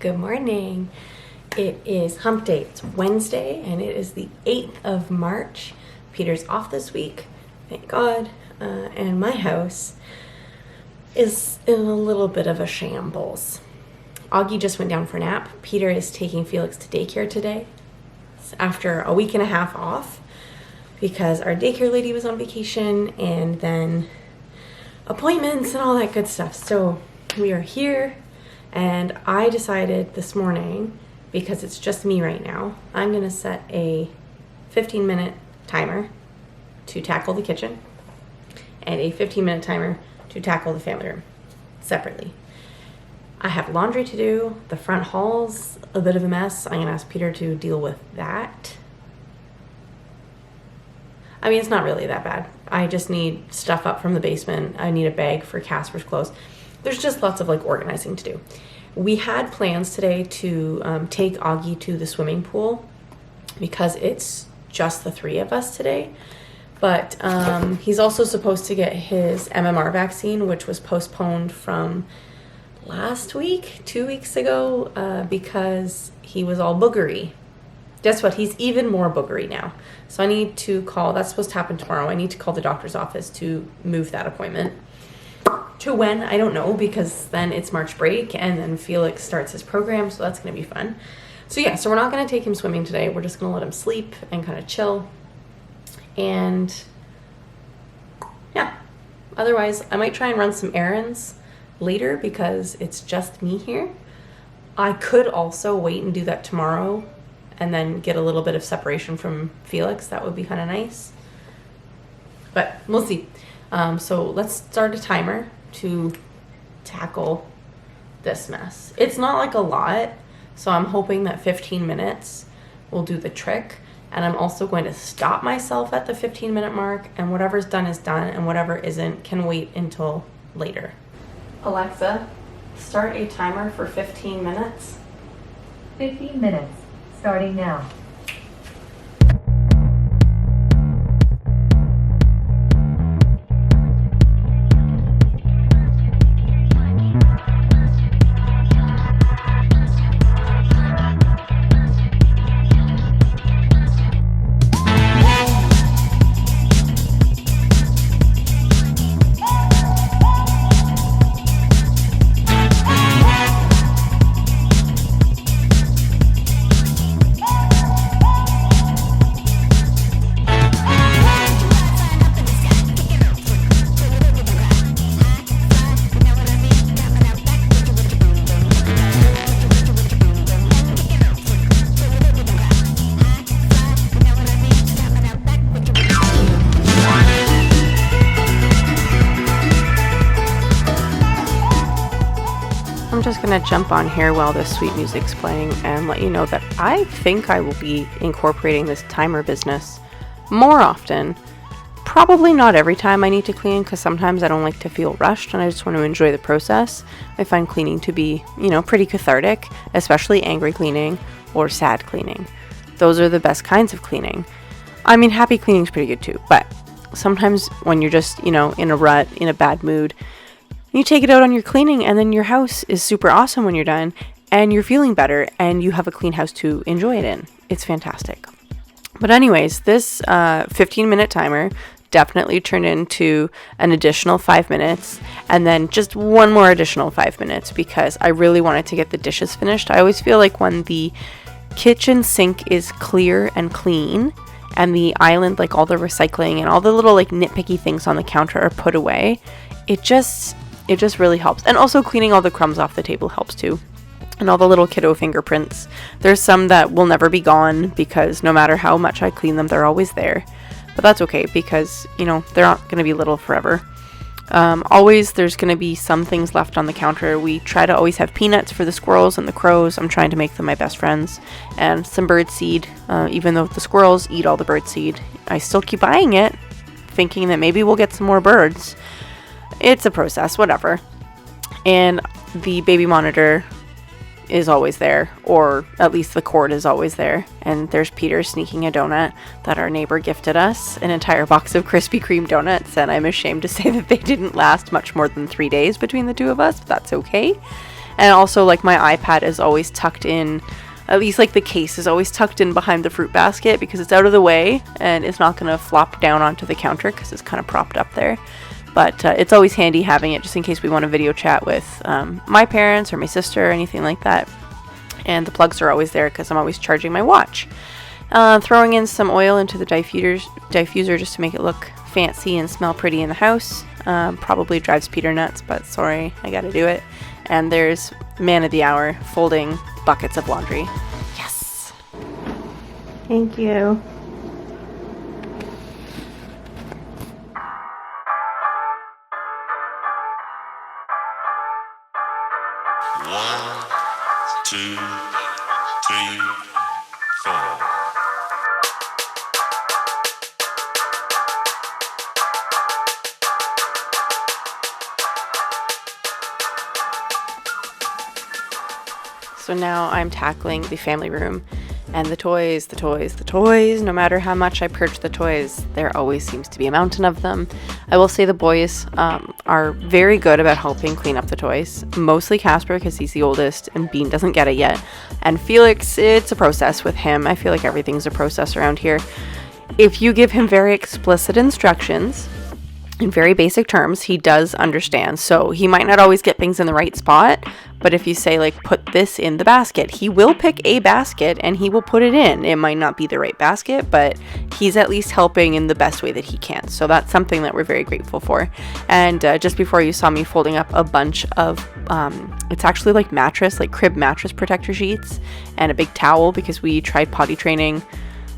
Good morning. It is hump day. It's Wednesday and it is the 8th of March. Peter's off this week, thank God. And my house is in a little bit of a shambles. Augie just went down for a nap. Peter is taking Felix to daycare today after a week and a half off because our daycare lady was on vacation and then appointments and all that good stuff. So we are here. And I decided this morning, because it's just me right now, I'm going to set a 15-minute timer to tackle the kitchen and a 15-minute timer to tackle the family room separately. I have laundry to do. The front hall's a bit of a mess. I'm going to ask Peter to deal with that. I mean, it's not really that bad. I just need stuff up from the basement. I need a bag for Casper's clothes. There's just lots of organizing to do. We had plans today to take Augie to the swimming pool because it's just the three of us today. But he's also supposed to get his MMR vaccine, which was postponed from last week, 2 weeks ago, because he was all boogery. Guess what? He's even more boogery now. So I need to call. That's supposed to happen tomorrow. I need to call the doctor's office to move that appointment. To when, I don't know, because then it's March break and then Felix starts his program, so that's going to be fun. So yeah, so we're not going to take him swimming today. We're just going to let him sleep and kind of chill. And yeah, otherwise I might try and run some errands later because it's just me here. I could also wait and do that tomorrow and then get a little bit of separation from Felix. That would be kind of nice. But we'll see. So let's start a timer to tackle this mess. It's not like a lot, so I'm hoping that 15 minutes will do the trick. And I'm also going to stop myself at the 15-minute mark, and whatever's done is done, and whatever isn't can wait until later. Alexa, start a timer for 15 minutes. 15 minutes, starting now. I'm just going to jump on here while this sweet music's playing and let you know that I think I will be incorporating this timer business more often. Probably not every time I need to clean, because sometimes I don't like to feel rushed and I just want to enjoy the process. I find cleaning to be, pretty cathartic, especially angry cleaning or sad cleaning. Those are the best kinds of cleaning. I mean, happy cleaning's pretty good too, but sometimes when you're just, in a rut, in a bad mood, you take it out on your cleaning, and then your house is super awesome when you're done, and you're feeling better, and you have a clean house to enjoy it in. It's fantastic. But anyways, this 15-minute timer definitely turned into an additional 5 minutes, and then just one more additional 5 minutes, because I really wanted to get the dishes finished. I always feel like when the kitchen sink is clear and clean, and the island, all the recycling and all the little nitpicky things on the counter are put away, it just really helps. And also cleaning all the crumbs off the table helps too. And all the little kiddo fingerprints. There's some that will never be gone because no matter how much I clean them, they're always there. But that's okay because, they're not going to be little forever. Always there's going to be some things left on the counter. We try to always have peanuts for the squirrels and the crows. I'm trying to make them my best friends. And some bird seed. Even though the squirrels eat all the bird seed, I still keep buying it, thinking that maybe we'll get some more birds. It's a process, whatever. And the baby monitor is always there, or at least the cord is always there. And there's Peter sneaking a donut that our neighbor gifted us, an entire box of Krispy Kreme donuts, and I'm ashamed to say that they didn't last much more than 3 days between the two of us, but that's okay. And also, like, my iPad is always tucked in, at least like the case is always tucked in behind the fruit basket because it's out of the way and it's not going to flop down onto the counter because it's kind of propped up there. But it's always handy having it just in case we want to video chat with my parents or my sister or anything like that. And the plugs are always there because I'm always charging my watch. Throwing in some oil into the diffuser just to make it look fancy and smell pretty in the house. Probably drives Peter nuts, but sorry, I gotta do it. And there's man of the hour, folding buckets of laundry. Yes! Thank you. One, two, three, four. So now I'm tackling the family room and the toys. No matter how much I purge the toys, there always seems to be a mountain of them. I will say the boys are very good about helping clean up the toys. Mostly Casper because he's the oldest and Bean doesn't get it yet. And Felix, it's a process with him. I feel like everything's a process around here. If you give him very explicit instructions, in very basic terms, he does understand. So he might not always get things in the right spot, but if you say, like, put this in the basket, he will pick a basket and he will put it in. It might not be the right basket, but he's at least helping in the best way that he can. So that's something that we're very grateful for. And just before, you saw me folding up a bunch of, it's actually like mattress, like crib mattress protector sheets and a big towel because we tried potty training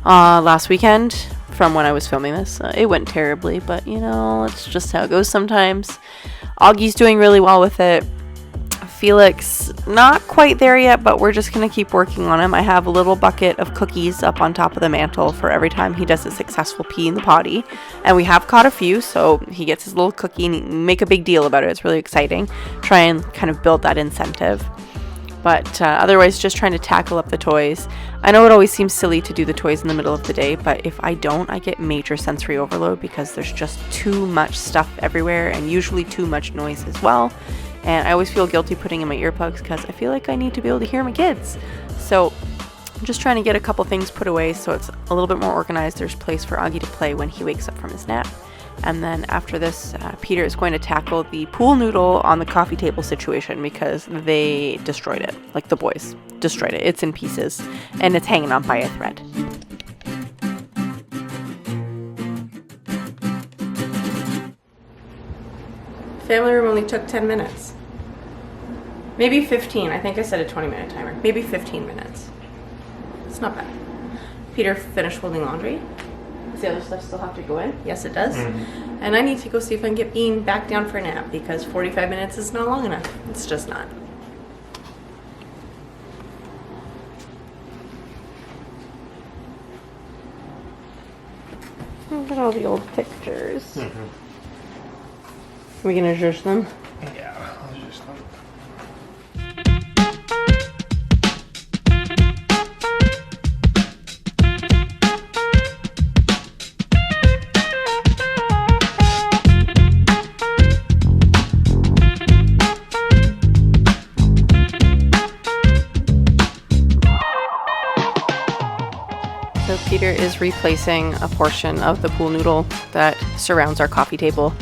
last weekend. From when I was filming this. It went terribly, but you know, it's just how it goes sometimes. Augie's doing really well with it. Felix, not quite there yet, but we're just going to keep working on him. I have a little bucket of cookies up on top of the mantle for every time he does a successful pee in the potty. And we have caught a few, so he gets his little cookie and make a big deal about it. It's really exciting. Try and kind of build that incentive. But otherwise, just trying to tackle up the toys. I know it always seems silly to do the toys in the middle of the day, but if I don't, I get major sensory overload because there's just too much stuff everywhere and usually too much noise as well. And I always feel guilty putting in my earplugs because I feel like I need to be able to hear my kids. So I'm just trying to get a couple things put away so it's a little bit more organized. There's place for Augie to play when he wakes up from his nap. And then after this, Peter is going to tackle the pool noodle on the coffee table situation because they destroyed it. Like, the boys destroyed it. It's in pieces and it's hanging on by a thread. Family room only took 10 minutes. Maybe 15. I think I set a 20-minute timer. Maybe 15 minutes. It's not bad. Peter finished folding laundry. Does the other stuff still have to go in? Yes, it does. Mm-hmm. And I need to go see if I can get Bean back down for a nap because 45 minutes is not long enough. It's just not. Look at all the old pictures. Mm-hmm. Are we gonna zhuzh them? Yeah, I'll zhuzh them. So Peter is replacing a portion of the pool noodle that surrounds our coffee table.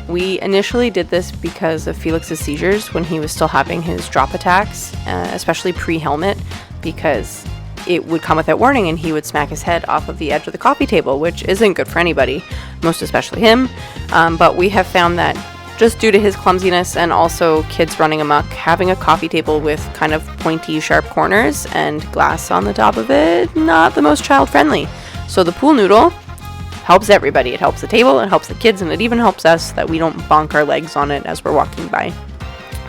We initially did this because of Felix's seizures when he was still having his drop attacks, especially pre-helmet, because it would come without warning and he would smack his head off of the edge of the coffee table, which isn't good for anybody, most especially him. But we have found that just due to his clumsiness and also kids running amok, having a coffee table with kind of pointy, sharp corners and glass on the top of it, not the most child-friendly. So the pool noodle helps everybody. It helps the table, it helps the kids, and it even helps us that we don't bonk our legs on it as we're walking by.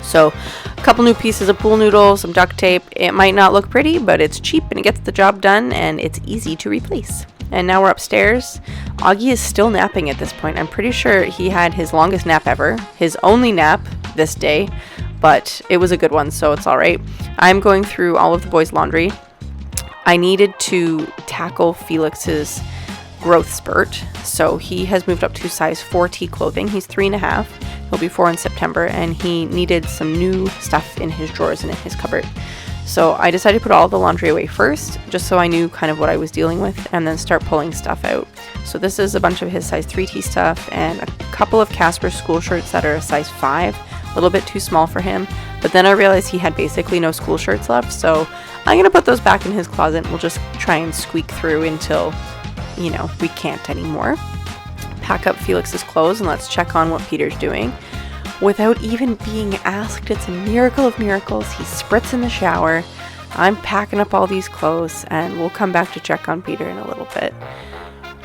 So a couple new pieces of pool noodle, some duct tape. It might not look pretty, but it's cheap and it gets the job done and it's easy to replace. And now we're upstairs. Augie is still napping at this point. I'm pretty sure he had his longest nap ever, his only nap this day, but it was a good one, so it's all right. I'm going through all of the boys' laundry. I needed to tackle Felix's growth spurt. So he has moved up to size 4T clothing. He's 3.5. He'll be 4 in September, and he needed some new stuff in his drawers and in his cupboard. So I decided to put all the laundry away first, just so I knew kind of what I was dealing with, and then start pulling stuff out. So this is a bunch of his size 3T stuff and a couple of Casper school shirts that are a size 5, a little bit too small for him. But then I realized he had basically no school shirts left, so I'm going to put those back in his closet, and we'll just try and squeak through until, you know, we can't anymore. Pack up Felix's clothes and let's check on what Peter's doing. Without even being asked, it's a miracle of miracles. He spritz in the shower. I'm packing up all these clothes, and we'll come back to check on Peter in a little bit.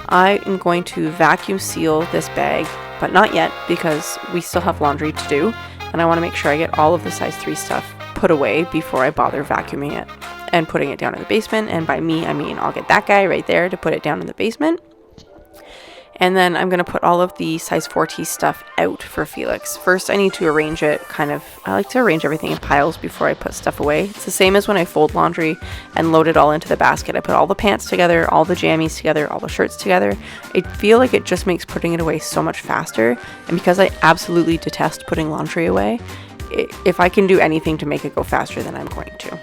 I am going to vacuum seal this bag, but not yet because we still have laundry to do, and I want to make sure I get all of the size 3 stuff put away before I bother vacuuming it and putting it down in the basement. And by me, I mean I'll get that guy right there to put it down in the basement. And then I'm going to put all of the size 4T stuff out for Felix. First, I need to arrange it I like to arrange everything in piles before I put stuff away. It's the same as when I fold laundry and load it all into the basket. I put all the pants together, all the jammies together, all the shirts together. I feel like it just makes putting it away so much faster. And because I absolutely detest putting laundry away, if I can do anything to make it go faster, then I'm going to.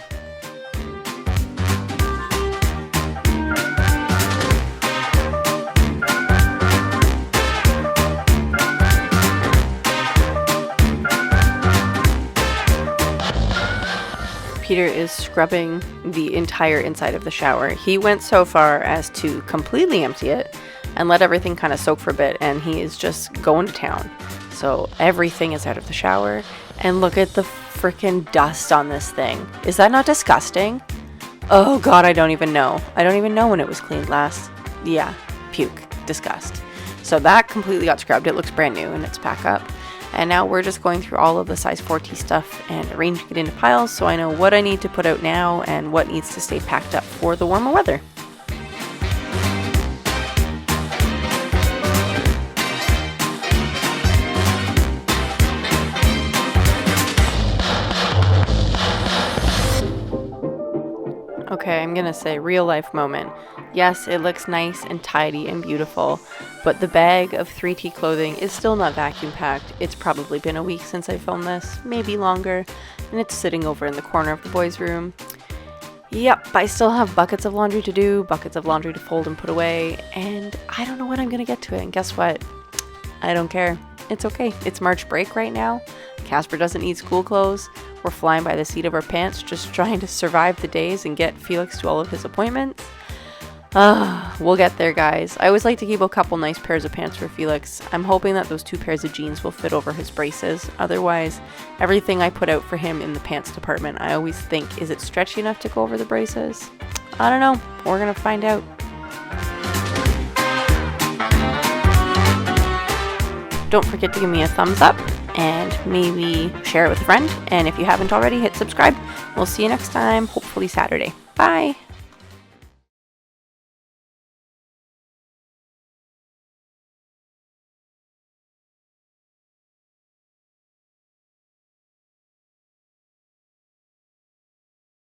Peter is scrubbing the entire inside of the shower. He went so far as to completely empty it and let everything kind of soak for a bit, and he is just going to town. So everything is out of the shower, and look at the freaking dust on this thing. Is that not disgusting? Oh god, I don't even know. I don't even know when it was cleaned last. Yeah, puke, disgust. So that completely got scrubbed. It looks brand new and it's back up. And now we're just going through all of the size 4T stuff and arranging it into piles so I know what I need to put out now and what needs to stay packed up for the warmer weather. Okay, I'm gonna say real life moment. Yes, it looks nice and tidy and beautiful, but the bag of 3T clothing is still not vacuum packed. It's probably been a week since I filmed this, maybe longer, and it's sitting over in the corner of the boys' room. Yep, I still have buckets of laundry to do, buckets of laundry to fold and put away, and I don't know when I'm gonna get to it. And guess what? I don't care. It's okay. It's March break right now. Casper doesn't need school clothes. We're flying by the seat of our pants, just trying to survive the days and get Felix to all of his appointments. We'll get there, guys. I always like to keep a couple nice pairs of pants for Felix. I'm hoping that those 2 pairs of jeans will fit over his braces. Otherwise, everything I put out for him in the pants department, I always think, is it stretchy enough to go over the braces? I don't know. We're gonna find out. Don't forget to give me a thumbs up and maybe share it with a friend. And if you haven't already, hit subscribe. We'll see you next time, hopefully Saturday. Bye!